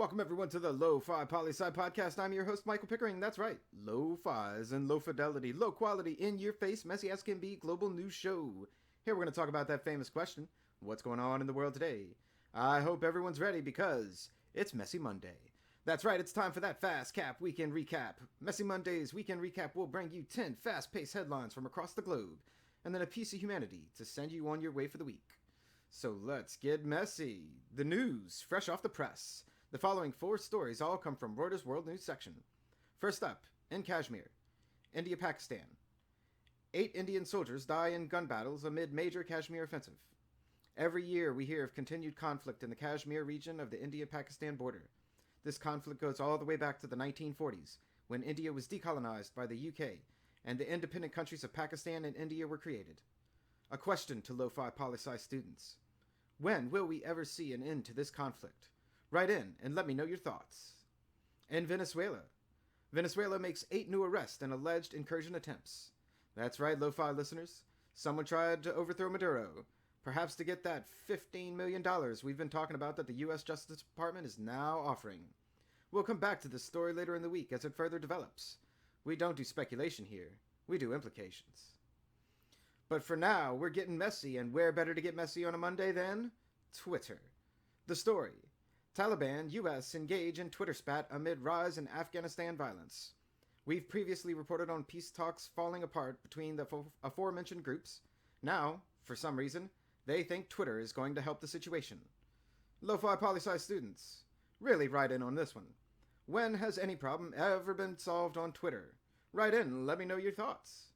Welcome everyone to the Lofi Poli Sci podcast. I'm your host, Michael Pickering. That's right, Lo-Fi's and low fidelity, low quality, in your face, messy as can be global news show. Here we're going to talk about that famous question, what's going on in the world today? I hope everyone's ready because it's Messy Monday. That's right, it's time for that Fast Cap Weekend Recap. Messy Monday's Weekend Recap will bring you 10 fast-paced headlines from across the globe, and then a piece of humanity to send you on your way for the week. So let's get messy. The news, fresh off the press. The following 4 stories all come from Reuters World News section. First up, in Kashmir, India-Pakistan. 8 Indian soldiers die in gun battles amid major Kashmir offensive. Every year we hear of continued conflict in the Kashmir region of the India-Pakistan border. This conflict goes all the way back to the 1940s, when India was decolonized by the UK, and the independent countries of Pakistan and India were created. A question to Lofi Poli Sci students. When will we ever see an end to this conflict? Write in and let me know your thoughts. In Venezuela. Venezuela makes 8 new arrests and alleged incursion attempts. That's right, Lo-Fi listeners. Someone tried to overthrow Maduro, perhaps to get that $15 million we've been talking about that the U.S. Justice Department is now offering. We'll come back to this story later in the week as it further develops. We don't do speculation here. We do implications. But for now, we're getting messy, and where better to get messy on a Monday than Twitter. The story. Taliban, U.S. engage in Twitter spat amid rise in Afghanistan violence. We've previously reported on peace talks falling apart between the aforementioned groups. Now, for some reason, they think Twitter is going to help the situation. Lo-Fi Poli Sci students, really write in on this one. When has any problem ever been solved on Twitter? Write in and let me know your thoughts.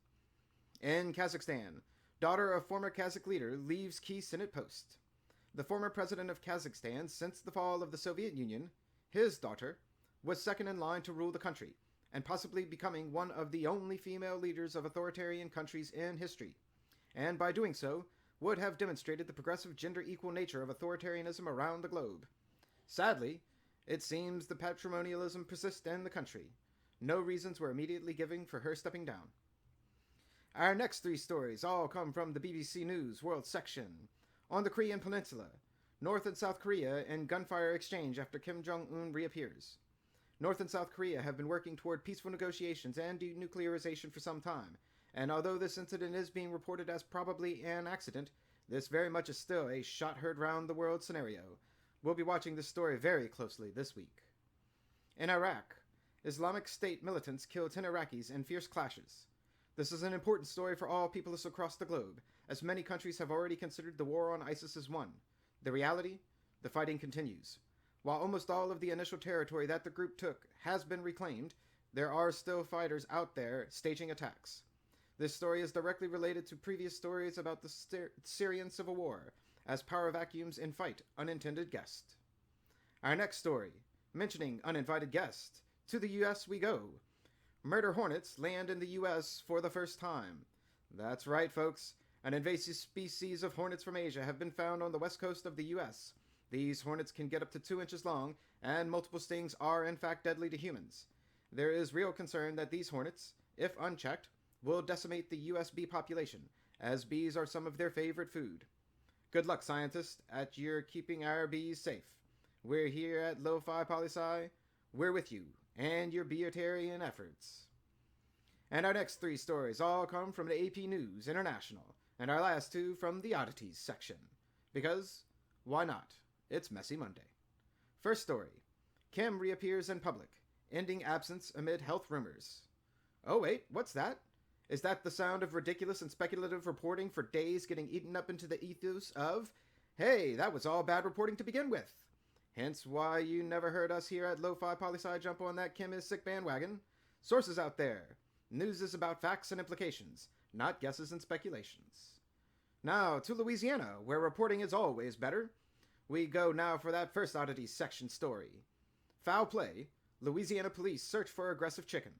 In Kazakhstan, daughter of former Kazakh leader leaves key Senate post. The former president of Kazakhstan since the fall of the Soviet Union, his daughter, was second in line to rule the country, and possibly becoming one of the only female leaders of authoritarian countries in history, and by doing so, would have demonstrated the progressive gender-equal nature of authoritarianism around the globe. Sadly, it seems the patrimonialism persists in the country. No reasons were immediately given for her stepping down. Our next 3 stories all come from the BBC News World section. On the Korean Peninsula, North and South Korea in gunfire exchange after Kim Jong-un reappears. North and South Korea have been working toward peaceful negotiations and denuclearization for some time, and although this incident is being reported as probably an accident, this very much is still a shot heard round the world scenario. We'll be watching this story very closely this week. In Iraq, Islamic State militants kill 10 Iraqis in fierce clashes. This is an important story for all peoples across the globe, as many countries have already considered the war on ISIS as won. The reality? The fighting continues. While almost all of the initial territory that the group took has been reclaimed, there are still fighters out there staging attacks. This story is directly related to previous stories about the Syrian civil war, as power vacuums invite unintended guests. Our next story, mentioning uninvited guests, to the US we go. Murder hornets land in the U.S. for the first time. That's right, folks. An invasive species of hornets from Asia have been found on the west coast of the U.S. These hornets can get up to 2 inches long, and multiple stings are in fact deadly to humans. There is real concern that these hornets, if unchecked, will decimate the U.S. bee population, as bees are some of their favorite food. Good luck, scientists, at your keeping our bees safe. We're here at Lo-Fi Poli Sci. We're with you and your beotarian efforts. And our next 3 stories all come from the AP News International, and our last 2 from the Oddities section. Because, why not? It's Messy Monday. First story. Kim reappears in public, ending absence amid health rumors. Oh wait, what's that? Is that the sound of ridiculous and speculative reporting for days getting eaten up into the ethos of, hey, that was all bad reporting to begin with? Hence why you never heard us here at Lo-Fi Poli Sci jump on that Kim is sick bandwagon. Sources out there. News is about facts and implications, not guesses and speculations. Now to Louisiana, where reporting is always better. We go now for that first Oddities section story. Foul play. Louisiana police search for aggressive chicken.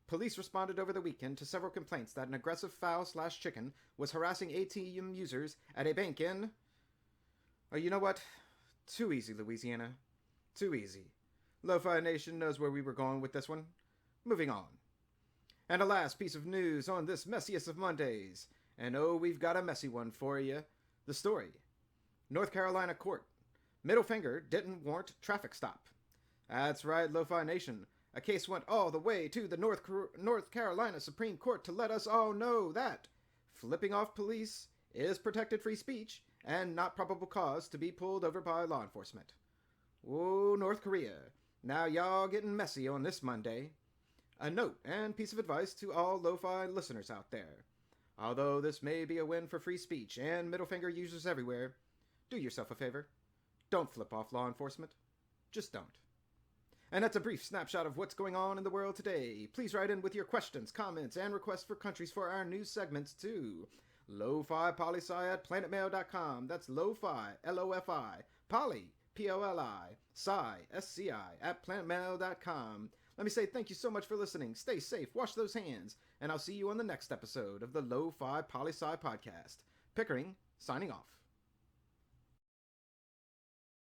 Police responded over the weekend to several complaints that an aggressive fowl/chicken was harassing ATM users at a bank in... Oh, you know what? Too easy, Louisiana. Too easy. Lo-Fi Nation knows where we were going with this one. Moving on. And a last piece of news on this messiest of Mondays. And oh, we've got a messy one for you. The story. North Carolina court. Middle finger didn't warrant traffic stop. That's right, Lo-Fi Nation. A case went all the way to the North Carolina Supreme Court to let us all know that flipping off police is protected free speech and not probable cause to be pulled over by law enforcement. Whoa, North Korea. Now y'all getting messy on this Monday. A note and piece of advice to all lo-fi listeners out there. Although this may be a win for free speech and middle finger users everywhere, do yourself a favor. Don't flip off law enforcement. Just don't. And that's a brief snapshot of what's going on in the world today. Please write in with your questions, comments, and requests for countries for our news segments to Lofi Poli Sci at planetmail.com. That's Lofi, L-O-F-I, Poli, P-O-L-I, Sci, S-C-I, at planetmail.com. Let me say thank you so much for listening. Stay safe, wash those hands, and I'll see you on the next episode of the Lofi Poli Sci podcast. Pickering, signing off.